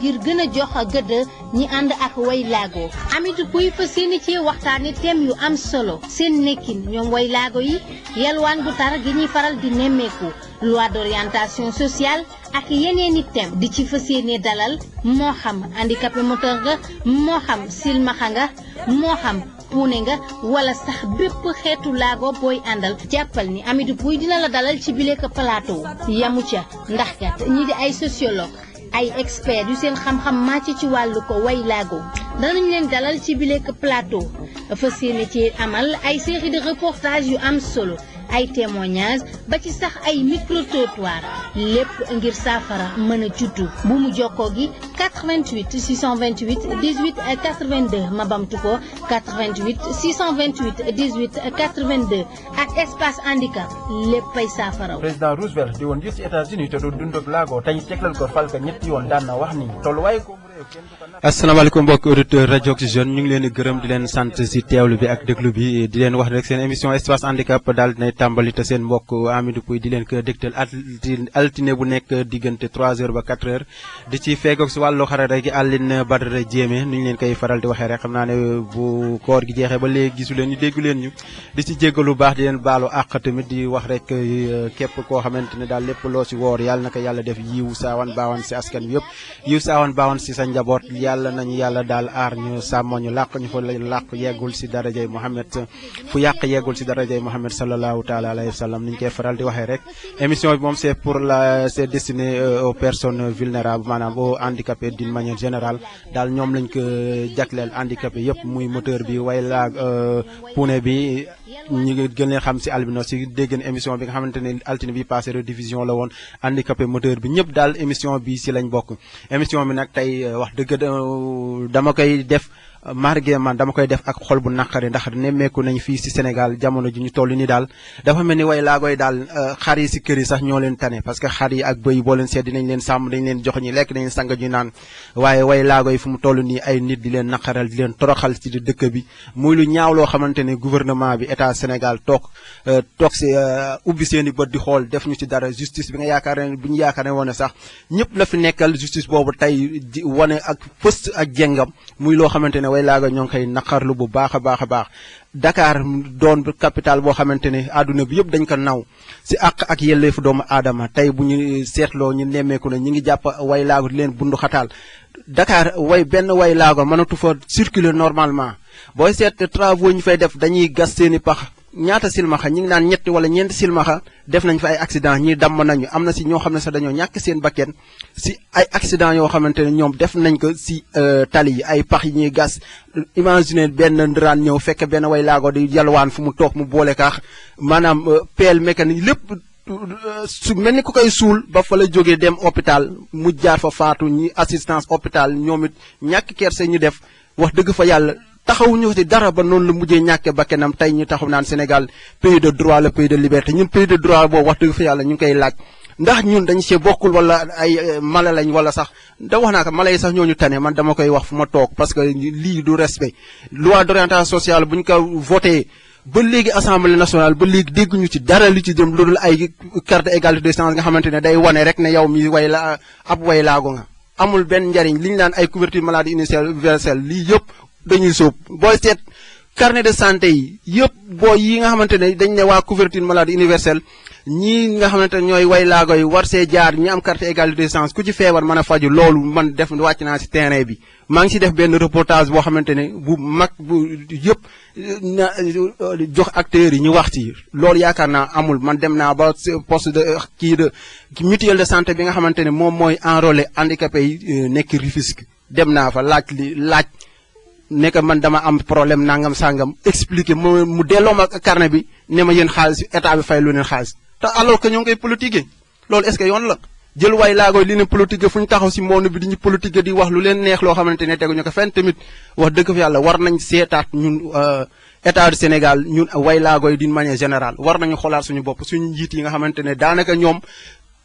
ngir gën a jox gëdd ñi ànd ak way laago Amidou Pouye fas yéene ci waxtaane thème yu am solo seen nekkin ñoom way laago yi yalwaan gu tar gi ñuy faral di nemmeeku loi d'orientation sociale ak yeneen i thème di ci fas yéene dalal moo xam handicapé moteur nga moo xam silmaxa nga moo xam puune nga wala sax bépp xeetu laago booy àndal jàppal ni Amidou Pouye dina la dalal ci bile ka plateau yamu ca ndax kat ñi di ay sociologue ay expert yu seen xam-xam màcc ci wàllu ko way laago danañ leen dalal ci bile ka plateau fas yéene ci amal ay série de reportage yu am solo ay témoignages ba ci sax ay micro-trottoir lépp ngir saafara mën a juddu bu mu jokkoo gi 88 628 18 82 ma bamtu ko 88 628 18 82 ak espace handicap léppay saafara. président Roosevelt di woon jiit ci États-Unis te doon dund ak laago tey teglal ko fal ka ñetti yoon daan na wax ni tolluwaay ko. asalaamaaleykum mbokki auditeur rajo Oxygène ñu ngi leen di gërëm di leen sant si teewlu bi ak déglu bi di leen wax rek seen émission espace handicap daal dinay tàmbali te seen mbokk Amidou Pouye di leen ko dégtal altine bu nekk diggante 3h ba 4h di ci feegoog si wàllu xarala gi Aline Badara Diémé ni ñu leen koy faral di waxee rek xam naa ne bu koor gi jeexee ba léegi gisu leen ñu déggu leen ñu di ci jéggalu baax di leen baalu àq tamit di wax rek képp koo xamante ne daal lépp loo si woor yàlla na ko yàlla def yiw saawan baawan si askan bi yëpp yiw saawan baawan si sa njaboot yàlla nañu yàlla daal aar ñu sàmm ñu làq ñu fa làq yeggul si darajay Muhammad fu yàq yeggul si darajay Muhammad sallallahu taala alayhi wa sallam ni ñu koy faral di waxee rek émission bi moom c'est destiné aux personnes vulnérables maanaam aux handicapés d'une manière générale daal ñoom lañ ko jagleel handicapé yëpp muy moteur bi way laag puune bi ñi ngi gën leen xam si albinos si dégg émission bi nga xamante ne altine bi passé rediffusion la woon handicapé moteur bi ñëpp daal émission bi si lañ bokk émission bi nag tey wax dëgg dama koy def marge man dama koy def ak xol bu naqari ndax nemmeeku nañ fii si Sénégal jamono ji ñu toll ni daal dafa mel ni way laagoy daal xar yi si kër yi sax ñoo leen tane parce que xar yi ak bëy boo leen seet dinañ leen sàmm dañ leen jox ñi lekk dañ leen sang ñu naan waaye way laagoy fu mu toll nii ay nit di leen naqaral di leen toroxal ci dëkk bi muy lu ñaaw loo xamante ne gouvernement bi état Sénégal toog si ubbi seen i bët di xool def ñu ci dara justice bi nga yaakaar ne bu ñu yaakaar ne woon sax ñëpp la fi nekkal justice boobu tey wane ak poste ak jengam muy loo xamante ne way laago ñoo ngi koy naqarlu bu baax a baax a baax Dakar doon capitale boo xamante ne àdduna bi yëpp dañ ko naw si àq ak yelleefu doomu aadama tey bu ñu seetloo ñu nemmeeku ne ñi ngi jàpp way laago di leen bundu xataal Dakar benn way laago mënatu fa circuler normalement booy seet travaux ñu fay def dañuy gas seeni pax ñaata silmaxa ñi ngi naan ñetti wala ñeenti silmaxa def nañ fa ay accident ñi damm nañu am na si ñoo xam ne sax dañoo ñàkk seen bakken si ay accident yoo xamante ne ñoom def nañ ko si tali yi ay pax yi ñuy gas imaginer benn ndëraan ñëw fekk benn way laago di yalwaan fu mu toog mu boole kaax maanaam pelle mécanique lépp su mel ni ku koy suul ba fa la jógee dem hôpital mu jaar fa faatu ñi assistance hôpital ñoom it ñàkk kerse ñu def wax dëgg fa yàlla taxawuñu ci dara ba noonu la mujjee ñàkkee bakkanam tey ñu taxaw naan Sénégal pays de droit le pays de liberté ñun pays de droit boobu wax dëgg fa yàlla ñu ngi koy laaj ndax ñun dañu see bokkul wala ay mala lañ wala sax da wax naa ko mala yi sax ñooñu tane man dama koy wax fu ma toog parce que lii du respect loi d'orientation sociale bu ñu ko voté ba léegi assemblée nationale ba léegi dégguñu ci dara li ci jëm loolu ay carte d'égalité des chances nga xamante ne day wane rek ne yow mi way la ab way laago nga amul benn njariñ li ñu naan ay couverture maladie universelle lii yëpp dañuy sóob booy seet carnet de santé yi yëpp boo yi nga xamante ne dañ ne waa couverture maladie universelle ñii nga xamante ne ñooy way laago yi war see jaar ñi am carte égalité des chances ku ci feebar mën a faju loolu man def wàcc naa si terrain bi maa ngi si def benn reportage boo xamante ne bu mag bu yëpp na jox acteurs yi ñu wax ci loolu yaakaar naa amul man dem naa ba poste de mutuelle de santé bi nga xamante ne moom mooy enrôler handicapé yi nekk Rufisque dem naa fa laaj nekk man dama am problème nangam sangam expliqué mu delloo ma carnet bi ne ma yéen xaalis état bi fay lu leen xaalis te alors que ñoo ngi koy politiquer loolu est-ce que yoon la jël way laagoy li ne politique fu ñu taxaw si monde bi di ñu politique di wax lu leen neex loo xamante ne teguñu ko fenn tamit wax dëgg fa yàlla war nañ seetaat ñun état du Sénégal ñun way laagoy d'une manière générale war nañu xoolaat suñu bopp suñu njiit yi nga xamante ne daanaka ñoom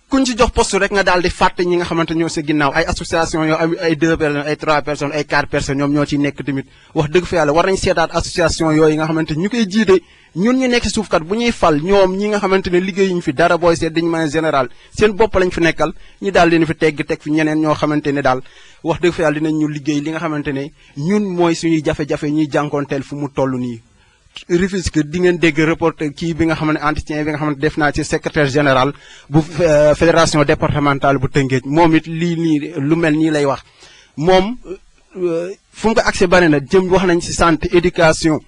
kuñ ci jox poste rek nga daal di fàtte ñi nga xamante ñoo sa ginnaaw ay association yoo am ay 2 personnes ay 3 personnes ay 4 personnes ñoom ñoo ciy nekk tamit wax dëgg fa yàlla war nañ seetaat association yooyu nga xamante ñu koy jiite ñun ñu nekk si suufkat bu ñuy fal ñoom ñi nga xamante ne liggéeyuñ fi dara booy seet dañu manière générale seen bopp lañ fi nekkal ñu daal leen fi teg fi ñeneen ñoo xamante ne daal wax dëgg fa yàlla dinañ ñu liggéey li nga xamante ne ñun mooy suñuy jafe-jafe ñuy jànkoonteel fu mu toll nii Rufisque di ngeen dégg reporter kii bi nga xam ne entretien bi nga xamante def naa ci secrétaire général bu fédération départementale bu Tëngéej moom it lii nii lu mel nii lay wax moom fu mu ko accès bari na jëm wax nañ ci santé éducation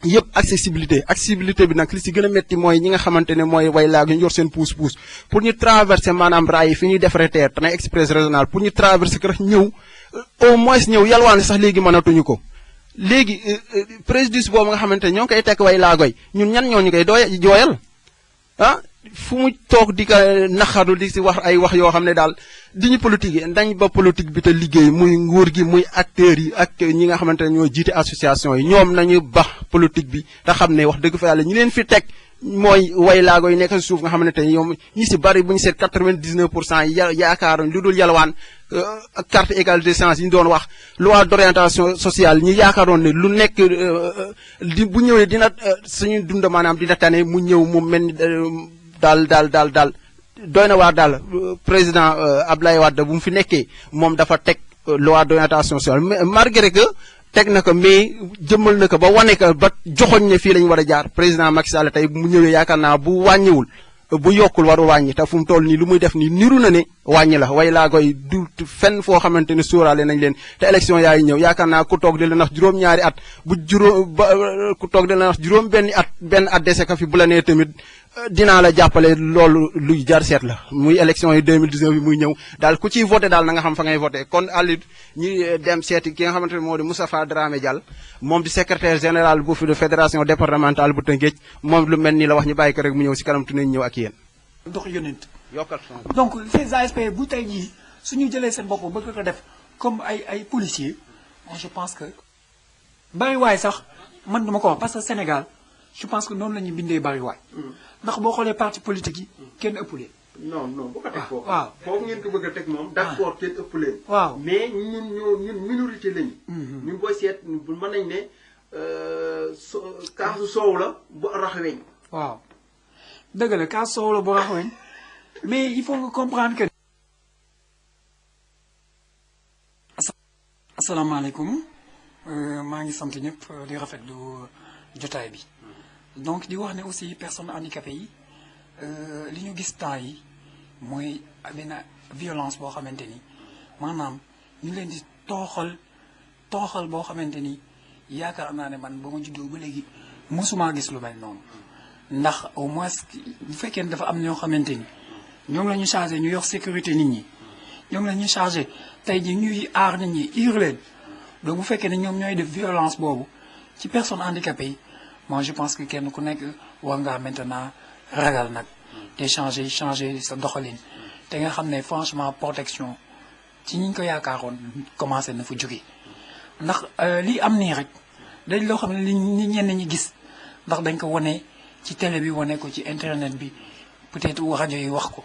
yëpp accessibilité bi nag li ci gën a métti mooy ñi nga xamante ne mooy way laag ñu yor seen pousse-pousse pour ñu traverser maanaam raay yi fi ñuy defaree terre train express régional pour ñu traverser ko rek ñëw au moins ñëw yalwaane sax léegi mënatuñu ko léegi préjudice boobu nga xamante ne ñoo ngi koy tekk way laagoy ñun ñan ñoo ñu koy jooyal ah fu mu toog di ko naxaru di si wax ay wax yoo xam ne daal di ñu politique yi dañ ba politique bi te liggéey muy nguur gi muy acteurs yi ak ñi nga xamante ne ñoo jiite association yi ñoom nañu bax politique bi te xam ne wax dëgg fa yàlla ñi leen fi teg mooy way laago yi nekk si suuf nga xamante ne ñoom ñi si bari bu ñu seet 99% yi yaakaaruñ lu dul yalwaan carte égalité des chances yi ñu doon wax loi d'orientation sociale ñi yaakaaroon ne lu nekk bu ñëwee dina suñu dund maanaam dina tane mu ñëw mu mel ni daal doy na waar daal président Abdoulaye Wade bu mu fi nekkee moom dafa teg loi d'orientation sociale malgré que teg na ko mais jëmmal na ko ba wane ko ba joxoñ ne fii la ñu war a jaar président Macky Sall tey mu ñëwee yaakaar naa bu wàññiwul bu yokkul waru wàññi te fu mu toll nii lu muy def nii niru na ne wàññi la way laa koy du fenn foo xamante ne sóoraale nañ leen te élection yaay ñëw yaakaar naa ku toog di la nax juróom-ñaari at bu ku toog di la nax juróom benn at dese ka fi bu la nee tamit dinaa la jàppale loolu luy jar seet la muy élection yi 2019 bi muy ñëw daal ku ciy voté daal na nga xam fa ngay voté kon àllit ñi dem seeti ki nga xamante ne moo di Moustapha Dramé Diall moom di secrétaire général bu fi de fédération départementale bu Tëngéej moom lu mel ni la wax ñu bàyyi ko rek mu ñëw si kanam tunañ ñëw ak yéen dox yonent yokkal donc ces ASP bu tey jii suñu jëlee seen bopp bëgg ko def comme ay policiers je pense que bari waay sax man duma ko wax parce que Sénégal je pense que noonu la ñuy bindee bari waay ndax boo xoolee parti politique yi kenn ëppulee non bu ko teg foofu waaw foofu ngeen ko bëgg a teg moom d'accord kenn ëpp leen waaw mais ñun minorité lañu ñun booy seet mën nañ ne kaasu soow la bu rax weñ waaw dëgg la kaasu soow la bu rax weñ mais il faut nga comprendre que asalaamaaleykum maa ngi sant ñëpp di rafetlu jotaay bi donc di wax ne aussi personnes handicapées yi li ñu gis temps yi mooy benn violence boo xamante ni maanaam ñu leen di tooxal boo xamante ni yaakaar naa ne man ba ma juddoo ba léegi mosumaa gis lu mel noonu ndax au moins bu fekkee ne dafa am ñoo xamante ni ñoom la ñu chargé ñu yor sécurité nit ñi ñoom la ñu chargé tey ji ñuy aar nit ñi iir leen donc bu fekkee ne ñoom ñooy def violence boobu ci personnes handicapées yi moi je pense que kenn ku nekk war ngaa maintenant ragal nag te changer sa doxalin te nga xam ne franchement protection ci ñi ñu ko yaakaaroon commencé na fa jóge ndax lii am nii rek dañ loo xam ne li ñenn ñi gis ndax dañ ko wane ci télé bi wane ko ci internet bi peut-être rajo yi wax ko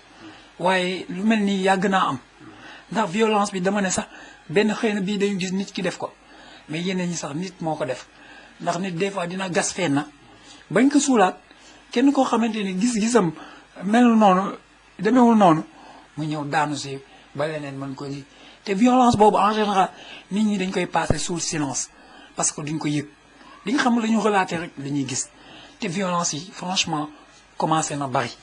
waaye lu mel nii yàgg naa am ndax violence bi dama ne sax benn xëy na bii dañu gis nit ki def ko mais yeneen ñi sax nit moo ko def ndax nit des fois dina gas fenn na bañ ko suulaat kenn koo xamante ni gis-gisam melul noonu demeewul noonu mu ñëw daanu si ba leneen mën ko lii te violence boobu en général nit ñi dañ koy passer sous silence parce que duñ ko yëg li nga xam la ñu relater rek la ñuy gis te violence yi franchement commencé na bari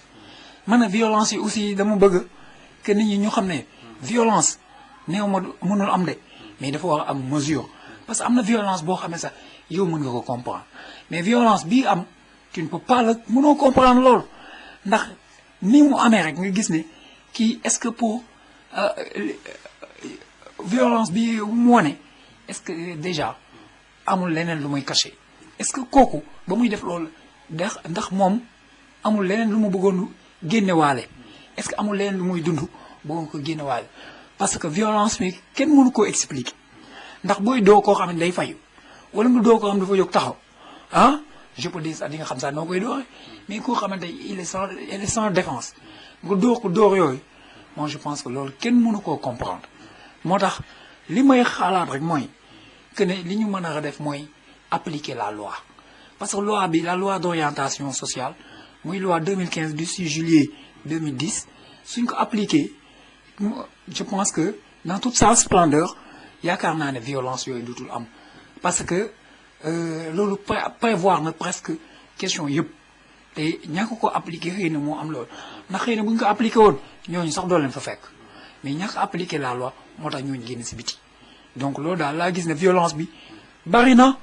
man a violence yi aussi dama bëgg que nit ñi ñu xam ne violence néew ma mënul am de mais dafa war a am mesure parce que am na violence boo xam ne sax yow mën nga ko comprendre mais violence bii am tu ne peux pas la mënoo comprendre loolu ndax ni mu amee rek nga gis ne kii est-ce que pour violence bi mu wane est-ce que déjà amul leneen lu muy caché est-ce que kooku ba muy def loolu ndax moom amul leneen lu mu bëggoon génnewaale est-ce que amul leneen lu muy dund bëggoon ko génnewaale parce que violence bi kenn mënu koo expliquer ndax booy doo koo xam ne day fayu wala nga doo koo xam ne dafa jóg taxaw ah je peux dire sax di nga xam sax noo koy doore mais koo xamante il est sans défense nga dóor ko dóor yooyu moi je pense que loolu kenn mënu koo comprendre moo tax li may xalaat rek mooy que ne li ñu mën a def mooy appliquer la loi parce que loi bi la loi d'orientation sociale muy loi 2015 du 6 juillet 2010 suñ ko appliquer je pense que dans toute sa splendeur yaakaar naa ne violence yooyu dutul am parce que loolu prévoir na presque question yëpp te ñàkk ko appliquer xëy na moo am loolu ndax xëy na bu ñu ko appliquer woon ñooñu sax doo leen fa fekk mais ñàkk appliquer la loi moo tax ñooñu génn si biti donc loolu daal laa gis ne violence bi bari na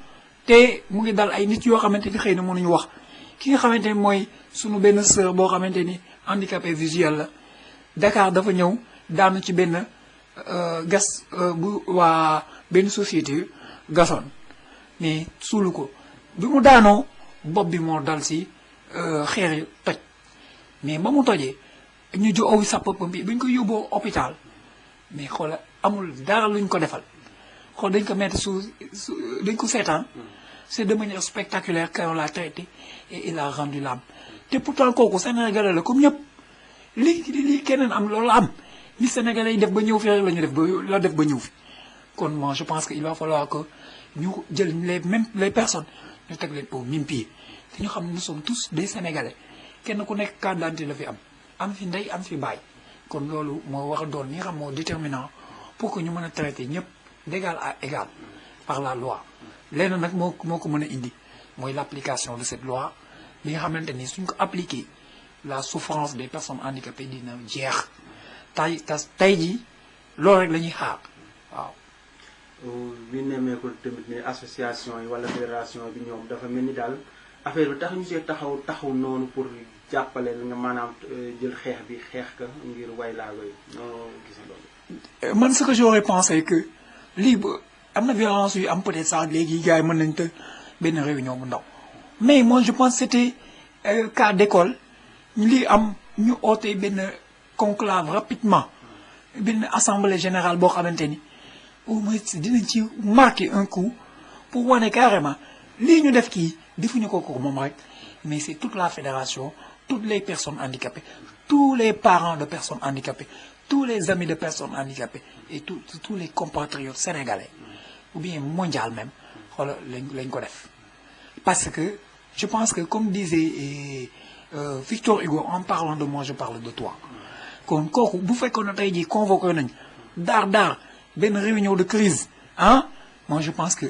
te mu ngi dal ay nit yoo xamante ni xëy na mënuñu wax ki nga xamante ni mooy sunu benn sœur boo xamante ni handicapé visuel la Dakar dafa ñëw daanu ci benn gas bu waa benn société gasoon mais suulu ko bi mu daanoo bopp bi moo dal si xeer yi toj mais ba mu tojee ñu jo aw sapeur-pompier bi ñu ko yóbboo hôpital mais xoola amul dara luñ ko defal xool dañ ko mettre dañ ko seetaan c'est de manière spectaculaire qu'on l'a traité et il a rendu l'âme te pourtant kooku Sénégalais la comme ñëpp lii keneen am loolu am li Sénégalais yi def ba ñëw fi rek la def ba ñëw fi kon moi je pense que il va falloir que ñu jël les personnes ñu teg leen au même pied te ñu xam ne nous sommes tous des Sénégalais kenn ku nekk carte d'identité la fi am fi ndey am fi baay kon loolu moo war a doon ñi nga xam moo déterminant pour que ñu mën a traiter ñëpp d'égal à égal par la loi lenn nag moo ko mën a indi mooy l'application de cette loi bi nga xamante ni suñ ko appliquer la souffrance des personnes handicapées dina jeex tey jii loolu rek la ñuy xaar waaw. bi nemmeeku tamit ne association yi wala fédération bi ñoom dafa mel ni daal affaire bi tax ñu see taxaw noonu pour jàppale nga maanaam jël xeex bi xeex ka ngir waylaago yi noo gisee loolu. man ce que j'aurais pensé que lii ba am na violence yu am peut-être sax léegi gars yi mën nañ te benn réunion bu ndaw mais moi je pense c'était cas d'école lii am ñu oote benn conclave rapidement benn assemblée générale boo xamante ni au moins dinañ ci marquer un coup pour wane carrément lii ñu def kii defuñu ko moom rek mais c'est toute la fédération toutes les personnes handicapées tous les parents de personnes handicapées tous les amis de personnes handicapées et tous les compatriotes sénégalais ou bien mondial même xoolal lañ ko def parce que je pense que comme disait Victor Hugo en parlant de moi je parle de toi kon kooku bu fekkoon ne tey jii convoqué nañ daar benn réunion de crise ah moi je pense que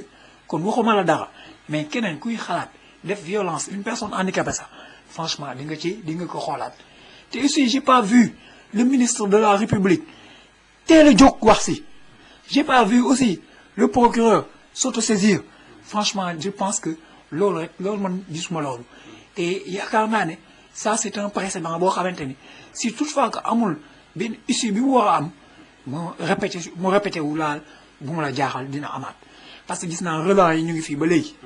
kon waxuma la dara mais keneen kuy xalaat def violence une personne handicapée sax franchement di nga ko xoolaat te aussi j'ai pas vu le ministre de la République teel a jóg wax si j'ai pas vu aussi le procureur s'autosaisir franchement je pense que loolu man gisuma loolu te yaakaar naa ne ça c'est un précédent boo xamante ni si toutefois que amul benn issue bi mu war a am mu répété wu laal bu mu la jaaxal dina amaat parce que gis naa relais yi ñu ngi fii ba léegi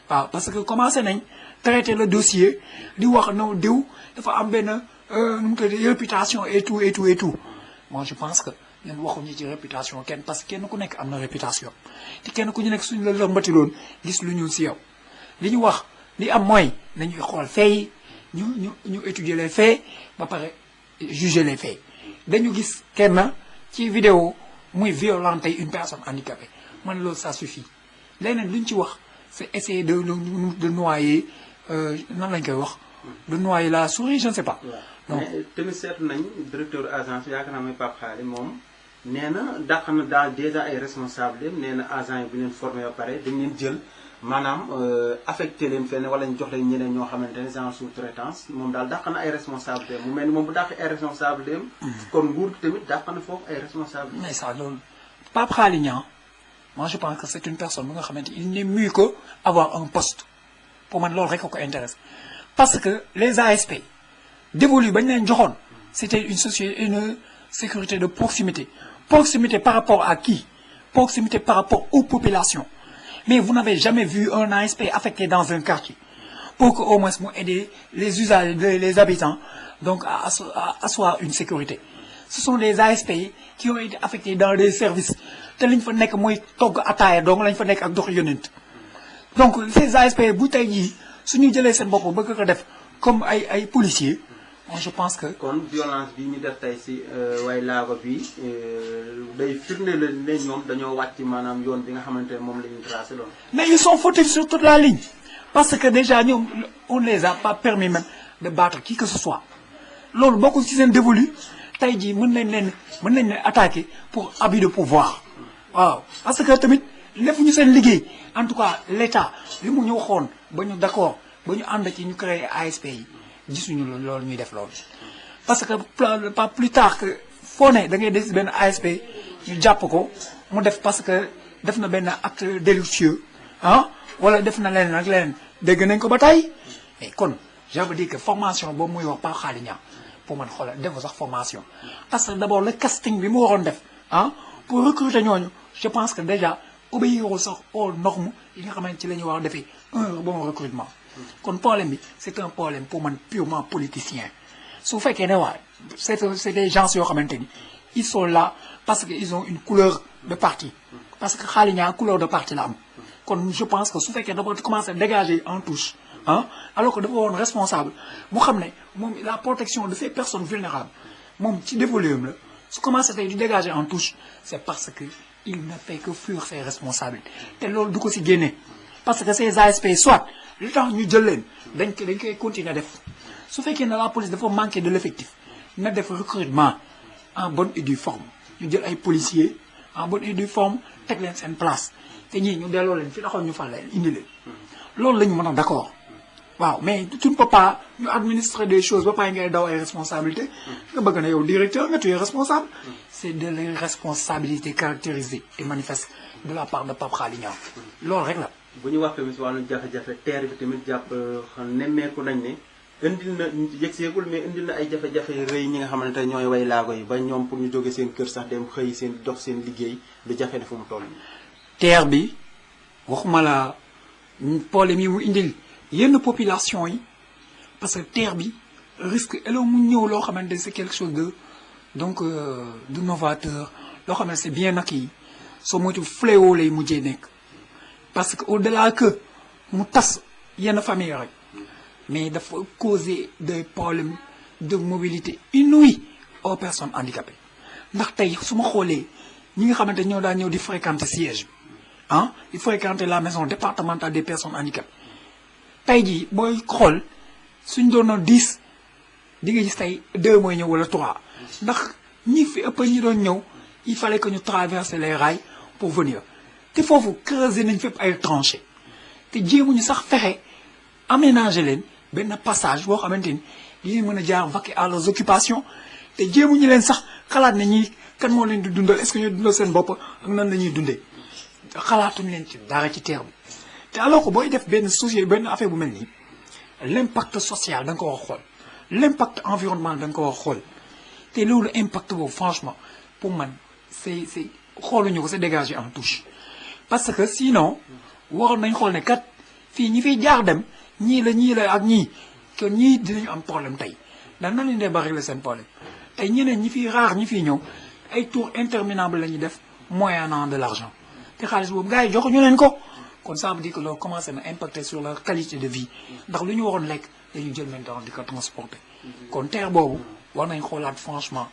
waaw parce que commencé nañ traiter le dossier di wax no diw dafa am benn nu mu tuddee réputation et tout moi je pense que ñun waxuñu ci réputation kenn parce que kenn ku nekk am na réputation te kenn ku ñu nekk suñu la lëmbatiloon gis lu ñuul si yow li ñu wax li am mooy nañuy xool faits yi ñu étudier les faits ba pare juger les faits dañu gis kenn ci vidéo muy violenter une personne handicapée man loolu ça suffit leneen lu ñu ci wax c'est essayer de noyer nan lañ koy wax de noyer la souris je ne sais pas. donc mais tamit seetlu nañ directeur agence yaakaar naa mooy Pape Xaali moom nee na dàq na daal déjà ay responsable nee na agent yi bu leen formé ba pare dañ leen jël maanaam affecté leen fenn wala ñu jox leen ñeneen ñoo xamante ne genre sous-traitance moom daal dàq na ay responsable mu mel ni moom bu dàq ay responsable kon nguur gi tamit dàq na foofu ay responsable mais ça loolu Pape Xaali Niang moi je pense que c'est une personne bu nga xamante il n'est mieux que avoir un poste pour man loolu rek ko intéresse parce que les ASP dévolu bañ leen joxoon c'était une sécurité de proximité par rapport à qui proximité par rapport aux populations mais vous n'avez jamais vu un ASP affecté dans un quartier pour que au moins mu aider les usagers les habitants donc à asseoir une sécurité ce sont des ASP qui ont été affectés dans des services te liñ fa nekk mooy togg ataaya donc lañ fa nekk ak dox yonent donc ces ASP bu tey jii suñu jëlee seen bopp bëgg ko def comme ay policiers moi je pense que. kon violence bi ñu def tey si way laago bi day firnde la ne ñoom dañoo wàcc maanaam yoon bi nga xamante ne moom la ñu tracé loon. Mais ils sont fautifs sur toute la ligne parce que déjà ñoom on les a pas permis même de battre qui que ce soit loolu bokkul ci seen dévolu tey jii mën nañ leen attaquer pour abus de pouvoir waaw parce que tamit lépp ñu seen liggéey en tout cas l'État li mu ñu waxoon ba ñu d'accord ba ñu ànd ci ñu créer ASP yi gisuñu loolu ñuy def loolu parce que pas plus tard que foo ne da ngay des benn ASP ñu jàpp ko mu def parce que def na benn acte délictueux ah wala def na leneen ak leneen dégg nañ ko ba tey mais kon je veux dire que formation boobu muy wax Pape Khaly Niang pour man xoolal defu sax formation parce que d'abord le casting bi mu waroon def ah pour recruter ñooñu je pense que déjà obéirul sax aux normes yi nga xamante ci la ñu war a defee un bon recrutement kon problème bi c'est un problème pour man purement politicien su fekkee ne waa c'est des gens yoo xamante ni ils sont là parce que ils ont une couleur de parti parce que Khaly Niang couleur de parti la am kon je pense que su fekkee dafa commencer à dégager en touche ah alors que dafa woon responsable mu xam ne moom la protection de ces personnes vulnérables moom ci dévoluum la su commencé tey di dégager en touche c'est parce que il ne fait que fuir ses responsabilités te loolu du ko si génne parce que ces ASP soit li tax ñu jël leen dañ koy continuer def su fekkee ne la police dafa manquer de l'effectif na def recrutement en bonne et due forme ñu jël ay policiers en bonne et due forme teg leen seen place te ñii ñu delloo leen fi taxoon ñu fal leen indi leen loolu la ñu mën a d'accord waaw mais tu ne peux pas ñu administrer des choses ba pare ngay daw ay responsabilités nga bëgg na yow directeur nga tu es responsable c'est de l'irresponsabilité caractérisée et manifeste de la part de Pape Khaly Niang loolu rek la. bu ñu wax tamit si wàllu jafe-jafe terre bi tamit jàpp nemmeeku nañ ne indil na yegseegul mais indil na ay jafe-jafe rëy ñi nga xamante ne ñooy way laago yi ba ñoom pour ñu jóge seen kër sax dem xëy seen dox seen liggéey lu jafe dafa mu toll. terre bi waxuma la problème yi mu indil yenn population yi parce que terre bi risque elo mu ñëw loo xamante ne c'est quelque chose de donc de novateur loo xamante ne c'est bien acquis soo moytu fléau lay mujjee nekk parce que au-delà que mu tas yenn famille rek mais dafa causer des problèmes de mobilité inouïs aux personnes handicapées ndax tey su ma xoolee ñi nga xamante ñoo daa ñëw di fréquenter siège bi ah di fréquenter la maison départementale des personnes handicapées tey jii booy xool suñ doonoon 10 di nga gis tey 2 mooy ñëw wala 3 ndax ñi fi ëpp ñi doon ñëw il fallait que ñu traverser les rails pour venir te foofu creuser nañ fépp ay tranchées te jéemuñu sax fexe aménager leen benn passage boo xamante ni dañuy mën a jaar vaquer à leurs occupations te jéemuñu leen sax xalaat ne ñi kan moo leen di dundal est-ce que ñoo dundal seen bopp ak nan la ñuy dundee xalaatuñu leen ci dara ci terre bi te alors que booy def benn société benn affaire bu mel nii l'impact social da nga ko war a xool l'impact environnemental da nga ko war a xool te loolu impact boobu franchement pour man c'est xooluñu ko c'est dégagé en touche parce que sinon waroon nañ xool ne kat fii ñi fiy jaar dem ñii la ak ñii que ñii dinañu am problème tey ndax nan lañ dee ba régler seen problème tey ñeneen ñi fiy raar ñi fiy ñëw ay tours interminables la ñuy def moyennant de l'argent te xaalis boobu gars yi joxuñu leen ko kon ça veut dire que loolu commencé na impacter sur leur qualité de vie ndax lu ñu waroon lekk dañu jël maintenant di ko transporter kon terre boobu war nañ xoolaat franchement.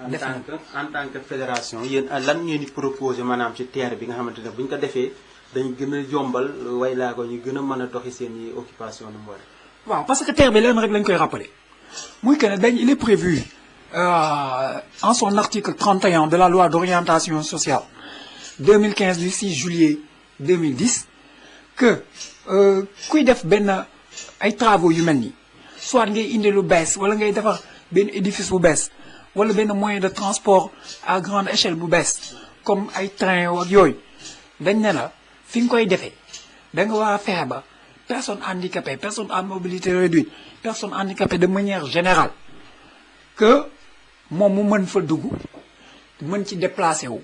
def na en tant que fédération yéen lan ngeen di proposer maanaam ci terre bi nga xamante ne bu ñu ko defee dañ gën a yombal way laago ñu gën a mën a doxi seen i occupation nu mu war waaw parce que terre bi leen rek lañ koy rappeler muy que ne dañ il est prévu en son article 31 de la loi d'orientation sociale 2015 du 6 juillet 2010 que kuy def benn ay travaux yu mel nii soit ngay indi lu bees wala ngay defar benn édifice bu bees wala benn moyen de transport à grande échelle bu bees comme ay train ak yooyu dañ ne la fi nga koy defee da nga war a fexe ba personne handicapée personne à mobilité réduite personne handicapée de manière générale que moom mu mën fa dugg mën ci déplacer wu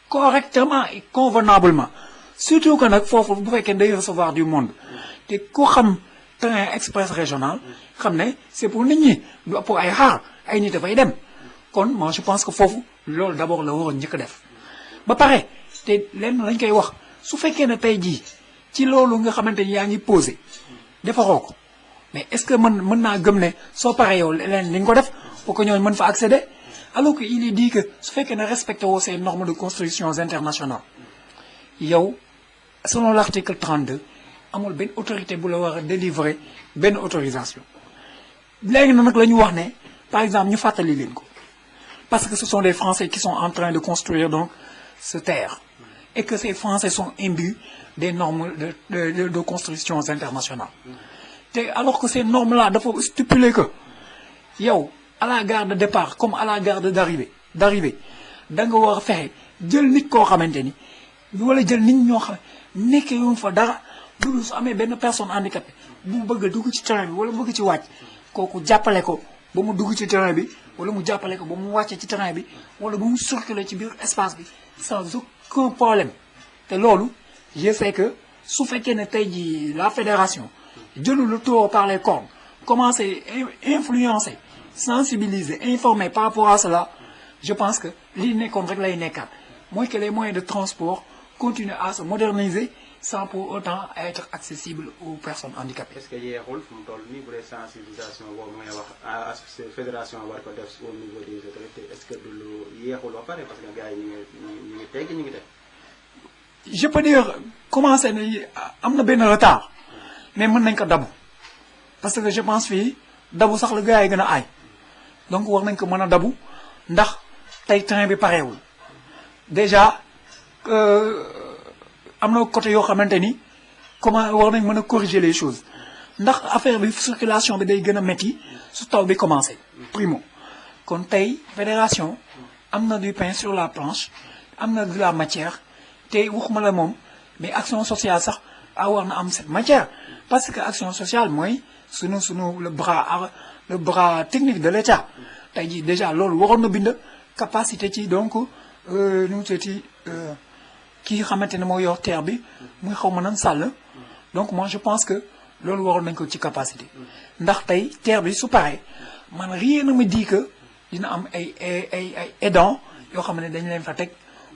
correctement et convenablement surtout que nag foofu bu fekkee day recevoir du monde te ku xam train express régional xam ne c'est pour nit ñi du pour ay xaar ay nit dafay dem kon moi je pense que foofu loolu d'abord la war a njëkk a def ba pare te lenn lañ koy wax su fekkee ne tey jii ci loolu nga xamante ni yaa ngi posé defaroo ko mais est-ce que mën naa gëm ne soo paree yow leen li nga ko def pour que ñooñu mën fa accéder alors que il est dit que su fekkee ne respecté woo ces normes de construction internationales yow selon l'article 32 amul benn autorité bu la war a délivrer benn autorisation léegi na nag la ñu wax ne par exemple ñu fàttali leen ko parce que ce sont des Français qui sont en train de construire donc ce terre et que ces Français sont imbus des normes de construction internationales te alors que ces normes là dafa stipuler que yow à la gare de départ comme à la gare d'arrivée da nga war a fexe jël nit koo xamante ni wala jël nit ñoo xam nekk yoon fa dara loolu su amee benn personne handicapée bu bëgg a dugg ci train bi wala bëgg ci wàcc kooku jàppale ko ba mu dugg ci train bi wala mu jàppale ko ba mu wàccee ci train bi wala ba mu circuler ci biir espace bi sans aucun problème te loolu je sais que su fekkee ne tey jii la fédération jëlul le taureau par les cornes commencer influencer sensibiliser informer par rapport à cela je pense que li nekkoon rek lay nekkaat mooy que les moyens de transport continuent à se moderniser sans pour autant être accessible aux personnes handicapées. est-ce que yeexul fu mu toll nii bu dee sensibilisation boobu ngay wax fédération war ko def au niveau des autorités est-ce que du lu yeexul ba pare parce que gars yi ñu ngi tegg ñu ngi def. je peux dire commencé na am na benn retard mais mën nañ ko dabu parce que je pense fii dabu sax la gars yi gën a aay donc war nañ ko mën a dabu ndax tey train bi pareewul déjà am na côté yoo xamante ni comment war nañ mën a corriger les choses ndax affaire bi circulation bi day gën a métti su taw bi commencé primo kon tey fédération am na du pain sur la planche am na de la matière te waxuma la moom mais action sociale sax war na am cette matière parce que action sociale mooy sunu le bras technique de l'État tey jii déjà loolu waroon na bind capacité ci donc nu mu tuddati kii xamante ne moo yor terre bi muy xaw ma nan sàll donc moi je pense que loolu waroon nañ ko ci capacité ndax tey terre bi su paree man rien ne me dit que dina am ay aidants yoo xam ne dañ leen fa teg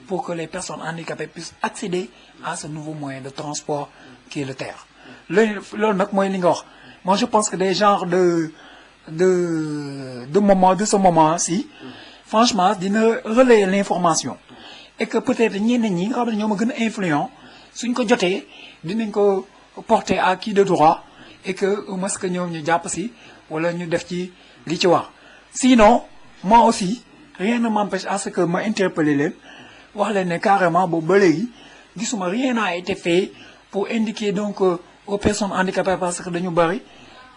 pour que les personnes handicapées puissent accéder à ce nouveau moyen de transport qui est le terre loolu nag mooy li nga wax moi je pense que des genres de ce moment-ci franchement dina relayer l'information et que peut-être ñeneen ñi nga xam ne ñoo ma gën a influent suñ ko jotee dinañ ko porter à qui de droit et que au moins que ñoom ñu jàpp si wala ñu def ci li ci wax sinon moi aussi rien ne m'empêche à ce que ma interpeller leen wax leen ne carrément boobu ba léegi gisuma rien n'a été fait pour indiquer donc aux personnes handicapées parce que dañu bari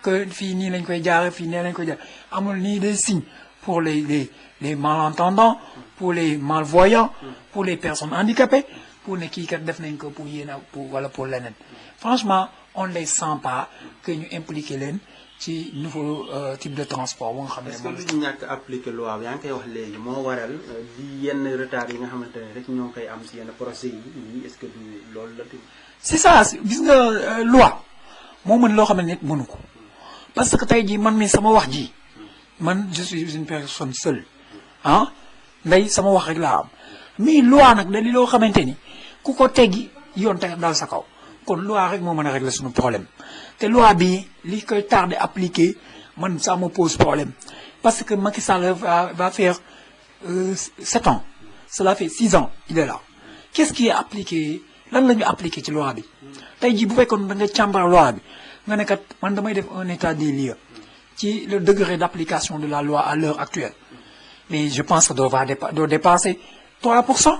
que fii nii lañ koy jaare fii nee lañ koy jaare amul nii des signes pour les malentendants pour les malvoyants pour les personnes handicapées pour ne kii kat def nañ ko pour yéen pour wala pour leneen franchement on les sent pas que ñu impliqué leen ci nouveau type de transport bu nga xam ne. est-ce que lu ñàkk appliqué loi bi yaa ngi koy wax léegi moo waral li yenn retard yi nga xamante ne rek ñoo ngi koy am si yenn procès yi est-ce que du loolu la. c'est ça gis nga loi moo mën loo xam ne nit mënu ko parce que tey jii man mi sama wax ji man je suis une personne seule ah ndey sama wax rek laa am mais loi nag da li loo xamante ni ku ko teggi yoon teg daal sa kaw kon loi rek moo mën a régler suñu problème te loi bi li koy tardé appliquer man ça me pose problème parce que Macky Sall va faire 7 ans cela fait 6 ans il est là qu'est-ce qui est appliqué lan la ñu appliqué ci loi bi tey jii bu fekkoon da nga càmbar loi bi nga ne kat man damay def un état des lieux ci le degré d'application de la loi à l'heure actuelle mais je pense que doo dépasser 3%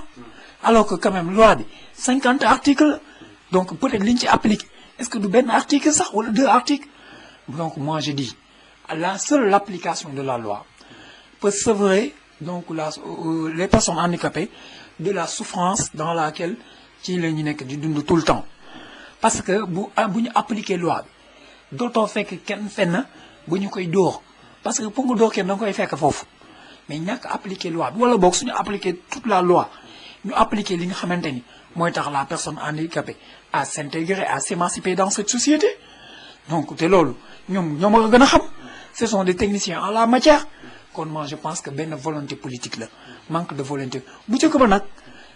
alors que quand même loi bi 50 articles donc peut-être li ñu ci appliqué est-ce que du benn article sax wala 2 articles donc moi je dis la seule l'application de la loi peut sevrer donc les personnes handicapées de la souffrance dans laquelle ci la ñu nekk di dund tout le temps parce que bu ñu appliquer loi bi dootoo fekk kenn fenn bu ñu koy dóor parce que pour nga dóor kenn da nga koy fekk foofu mais ñàkk appliquer loi bi wala boog suñu appliquer toute la loi ñu appliquer li nga xamante ni mooy tax la personne handicapée à s'intégrer à s'émanciper dans cette société donc te loolu ñoom a gën a xam ce sont des techniciens en la matière kon moi je pense que benn volonté politique la manque de volonté bu njëkk ba nag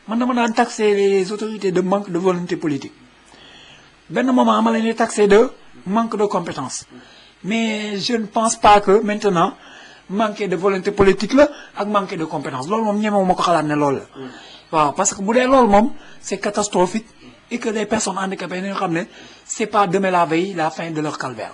man dama daan taxer les autorités de manque de volonté politique benn moment ma leen di taxer de manque de compétence mais je ne pense pas que maintenant manquer de volonté politique la ak manquer de compétence loolu moom ñemewu ma ko xalaat ne loolu la. waaw parce que bu dee loolu moom c'est catastrophique et que les personnes handicapées nañu xam ne c'est pas demain la veille la fin de leur calvaire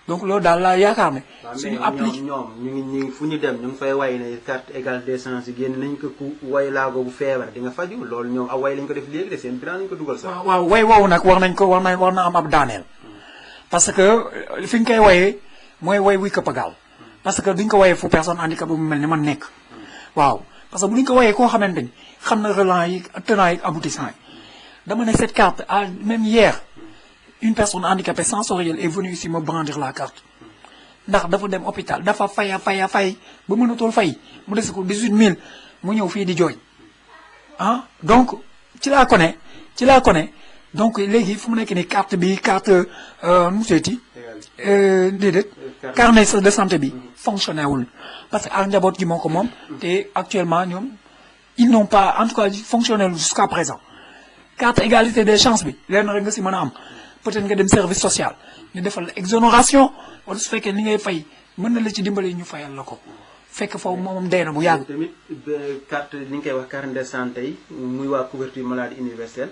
donc loolu daal laa yaakaar ne. suñu appliqué ñoom ñu ngi fu ñu dem ñu ngi fay way ne carte égale des chances yi génn nañ ko ku way laago bu feebar di nga faju loolu ñoom aw way lañ ko def léegi de seen bilan lañ ko dugal sax. waaw way woowu nag war na am ab daaneel parce que fi ñu koy wayee mooy way wuy këpp a gaaw parce que duñ ko wayee fu personne handicapée bu mel ni man nekk waaw parce que bu duñ ko wayee koo xamante ni xam na relents yi tenants yi aboutissants yi dama ne cette carte même hier une personne handicapée sensorielle est venue ici me brandir la carte ndax dafa dem hôpital dafa fay ba mënatul fay mu des ko 18000 mu ñëw fii di jooy ah donc ci laa connais donc léegi fu mu nekk nii carte bi carte nu mu seeti déedéet carnet de santé bi fonctionné wul parce que ak njaboot gi moo ko moom te actuellement ñoom ils n'ont pas en tout cas fonctionné jusqu'à présent carte égalité des chances bi leen rek nga si mën a am peut-être nga dem service social ñu defal la exonération wala su fekkee li ngay fay mën na la ci dimbali ñu fayal la ko fekk foofu moom dee na bu yàgg. tamit carte li ñu koy wax carnet de santé yi muy waa couverture maladie universelle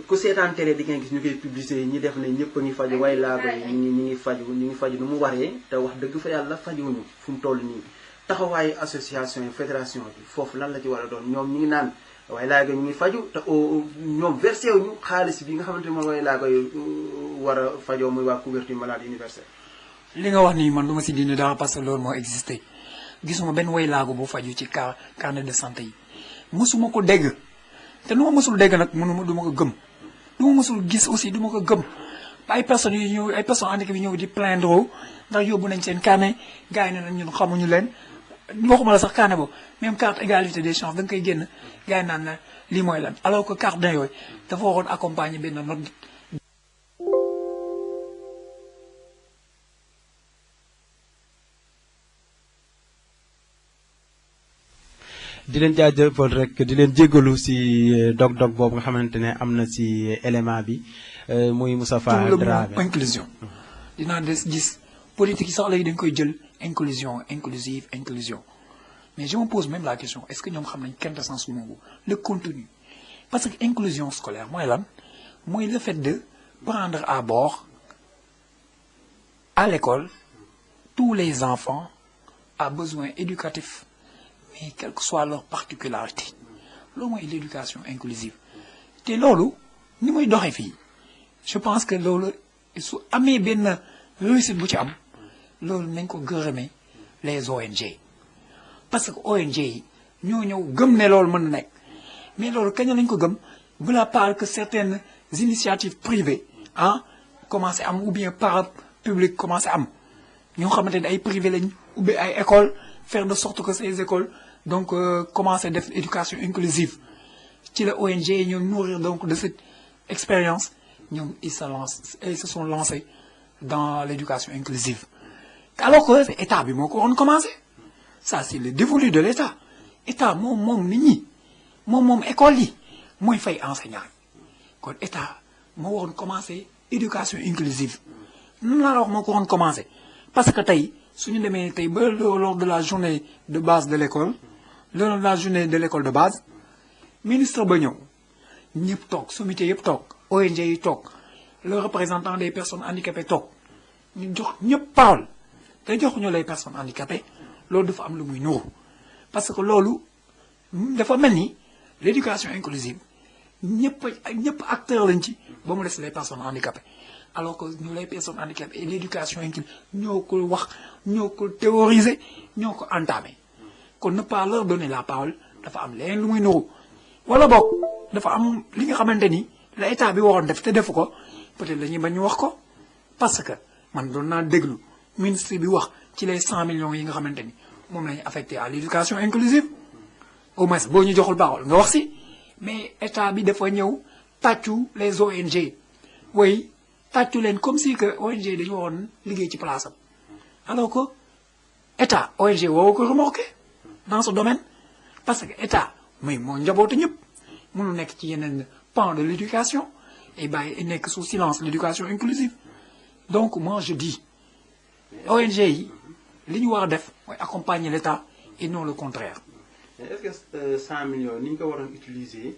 ku seetaan télé di nga gis ñu koy publicité ñi def ne ñëpp a ngi faju way laago yi ñu ngi faju nu mu waree te wax dëgg fa yàlla fajuwuñu fu mu toll nii taxawaayu association fédération bi foofu lan la ci war a doon ñoom ñi ngi naan waaye laago ñu ngi faju te ñoom versé wuñu xaalis bi nga xamante ne moom waaye laago yi war a fajoo muy waa couverture maladie universelle. li nga wax nii man du ma si dindi dara parce que loolu moo existé gisuma benn way laago bu faju ci carnet de santé yi mosuma ko dégg te nu ma mosul dégg nag mënuma du ma ko gëm lu ma mosul gis aussi du ma ko gëm ay personnes yu ñëw ay personnes handicapées yi ñëw di plaindre ndax yóbbu nañ seen carnet gars yi ne nañ ñun xamuñu leen waxuma la sax carnet boobu même carte égalité des chances da nga koy génn gars yi naan na lii mooy lan alors que carte d'un yooyu dafa waroon accompagner benn note. di leen jaajëfal rek di leen jéggalu si dog-dog boobu nga xamante ne am na si élément bi muy Moustapha Dramé inclusion dinaa des gis politique yi sax léegi dañ koy jël inclusion mais je me pose même la question est-ce que ñoom xam nañ quintessence moomu le contenu parce que inclusion scolaire mooy lan mooy le fait de prendre à bord à l'école tous les enfants à besoins éducatifs mais quelle que soit leur particularité loolu mooy l'éducation inclusive te loolu ni muy doxee fii je pense que loolu su amee benn réussite bu ci am loolu nañ ko gërëmee les ONG parce que ONG yi ñoo ñëw gëm ne loolu mën na nekk mais loolu kañ lañ ko gëm de la part que certaines initiatives privées commencé am ou bien parapublic commencé am ñoo xamante ne ay privé lañ ubbi ay écoles faire de sorte que ces écoles donc commencer def éducation inclusive ci la ONG yi ñoom nourrir donc de cette expérience ñoom ils se sont lancés dans l'éducation inclusive alors que état bi moo ko waroon commencer ça c'est le dévolu de l'état état moom nit ñi moom école yi mooy fay enseignant kon état moo waroon commencer éducation inclusive nan laa la wax moo ko waroon commencer parce que tey suñu demee tey ba lors de la journée de base de l'école lors de la journée de l'école de base ministre ba ñëw ñëpp toog sommité yëpp toog ONG yi toog le représentant des personnes handicapées toog ñu jox ñëpp parole te joxuñu les personnes handicapées loolu dafa am lu muy nuru parce que loolu dafa mel ni l'éducation inclusive ñëpp acteurs lañ ci ba mu des les personnes handicapées alors que ñu les personnes handicapées et l'éducation inclusive ñoo ko wax ñoo ko théoriser ñoo ko entamé kon ne pas leur donner la parole dafa am leneen lu muy nuru wala boog dafa am li nga xamante ni la état bi waroon def te defu ko peut-être la ñuy bañ ñu wax ko parce que man doon naa déglu ministre bi wax ci les 100 millions yi nga xamante ni moom lañu affecté à l'éducation inclusive au moins boo ñu joxul parole nga wax si mais état bi dafa ñëw tàccu les ONG way tàccu leen comme si que ONG dañu waroon liggéey ci place am alors que état ONG woo ko remorqué dans ce domaine parce que état mais moo njabootu ñëpp mënu nekk ci yeneen pan de l'éducation et bàyyi nekk sous silence l'éducation inclusive donc moi je dis ONG yi li ñu war a def mooy accompagner l'État et non le contraire. est-ce que 100 millions ni ñu ko waroon utiliser